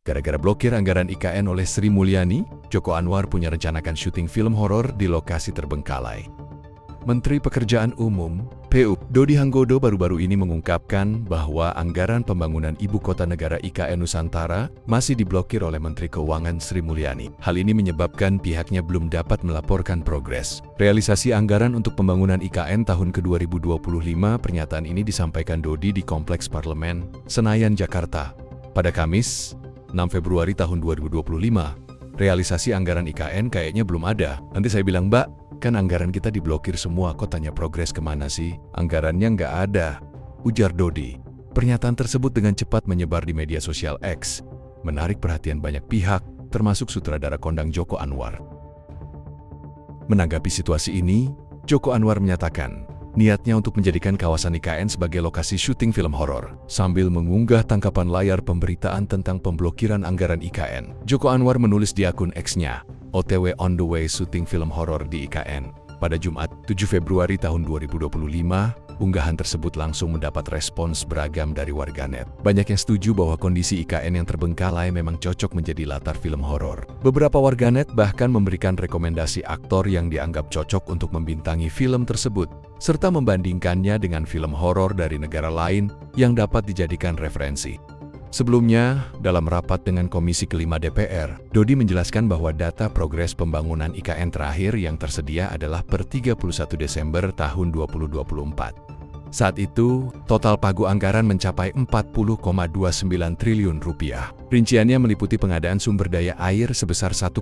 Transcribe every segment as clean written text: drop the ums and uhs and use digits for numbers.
Gara-gara blokir anggaran IKN oleh Sri Mulyani, Joko Anwar punya rencanakan syuting film horor di lokasi terbengkalai. Menteri Pekerjaan Umum, PU, Dodi Hanggodo baru-baru ini mengungkapkan bahwa anggaran pembangunan Ibu Kota Negara IKN Nusantara masih diblokir oleh Menteri Keuangan Sri Mulyani. Hal ini menyebabkan pihaknya belum dapat melaporkan progres realisasi anggaran untuk pembangunan IKN tahun ke-2025. Pernyataan ini disampaikan Dodi di Kompleks Parlemen, Senayan, Jakarta, pada Kamis, 6 Februari tahun 2025. Realisasi anggaran IKN kayaknya belum ada. Nanti saya bilang, Mbak, kan anggaran kita diblokir semua, kok tanya progres kemana sih? Anggarannya nggak ada, ujar Dodi. Pernyataan tersebut dengan cepat menyebar di media sosial X, menarik perhatian banyak pihak, termasuk sutradara kondang Joko Anwar. Menanggapi situasi ini, Joko Anwar menyatakan niatnya untuk menjadikan kawasan IKN sebagai lokasi syuting film horor. Sambil mengunggah tangkapan layar pemberitaan tentang pemblokiran anggaran IKN, Joko Anwar menulis di akun X-nya, OTW on the way syuting film horor di IKN. Pada Jumat, 7 Februari tahun 2025, unggahan tersebut langsung mendapat respons beragam dari warganet. Banyak yang setuju bahwa kondisi IKN yang terbengkalai memang cocok menjadi latar film horor. Beberapa warganet bahkan memberikan rekomendasi aktor yang dianggap cocok untuk membintangi film tersebut, serta membandingkannya dengan film horor dari negara lain yang dapat dijadikan referensi. Sebelumnya, dalam rapat dengan Komisi Kelima DPR, Dodi menjelaskan bahwa data progres pembangunan IKN terakhir yang tersedia adalah per 31 Desember tahun 2024. Saat itu, total pagu anggaran mencapai 40,29 triliun rupiah. Rinciannya meliputi pengadaan sumber daya air sebesar 1,45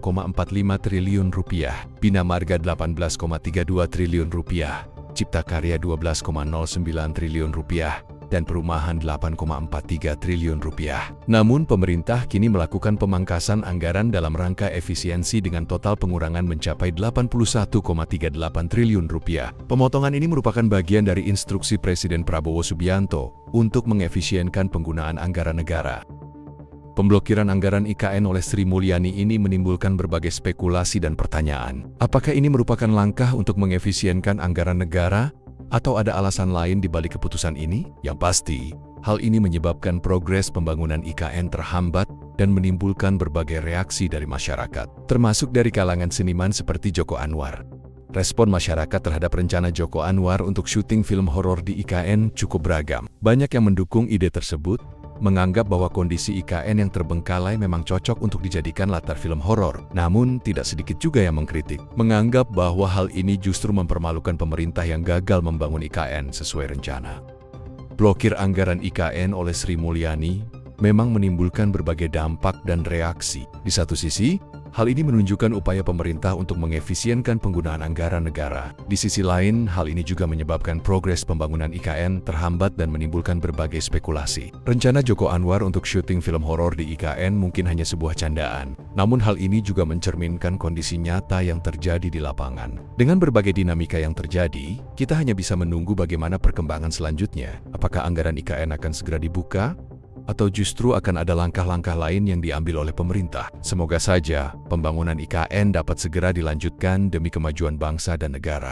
triliun rupiah, bina marga 18,32 triliun rupiah, cipta karya 12,09 triliun rupiah, dan perumahan 8,43 triliun rupiah. Namun pemerintah kini melakukan pemangkasan anggaran dalam rangka efisiensi dengan total pengurangan mencapai 81,38 triliun rupiah. Pemotongan ini merupakan bagian dari instruksi Presiden Prabowo Subianto untuk mengefisienkan penggunaan anggaran negara. Pemblokiran anggaran IKN oleh Sri Mulyani ini menimbulkan berbagai spekulasi dan pertanyaan. Apakah ini merupakan langkah untuk mengefisienkan anggaran negara? Atau ada alasan lain di balik keputusan ini? Yang pasti, hal ini menyebabkan progres pembangunan IKN terhambat dan menimbulkan berbagai reaksi dari masyarakat, termasuk dari kalangan seniman seperti Joko Anwar. Respon masyarakat terhadap rencana Joko Anwar untuk syuting film horor di IKN cukup beragam. Banyak yang mendukung ide tersebut, menganggap bahwa kondisi IKN yang terbengkalai memang cocok untuk dijadikan latar film horor. Namun, tidak sedikit juga yang mengkritik, menganggap bahwa hal ini justru mempermalukan pemerintah yang gagal membangun IKN sesuai rencana. Blokir anggaran IKN oleh Sri Mulyani memang menimbulkan berbagai dampak dan reaksi. Di satu sisi, hal ini menunjukkan upaya pemerintah untuk mengefisienkan penggunaan anggaran negara. Di sisi lain, hal ini juga menyebabkan progres pembangunan IKN terhambat dan menimbulkan berbagai spekulasi. Rencana Joko Anwar untuk syuting film horor di IKN mungkin hanya sebuah candaan. Namun hal ini juga mencerminkan kondisi nyata yang terjadi di lapangan. Dengan berbagai dinamika yang terjadi, kita hanya bisa menunggu bagaimana perkembangan selanjutnya. Apakah anggaran IKN akan segera dibuka? Atau justru akan ada langkah-langkah lain yang diambil oleh pemerintah? Semoga saja pembangunan IKN dapat segera dilanjutkan demi kemajuan bangsa dan negara.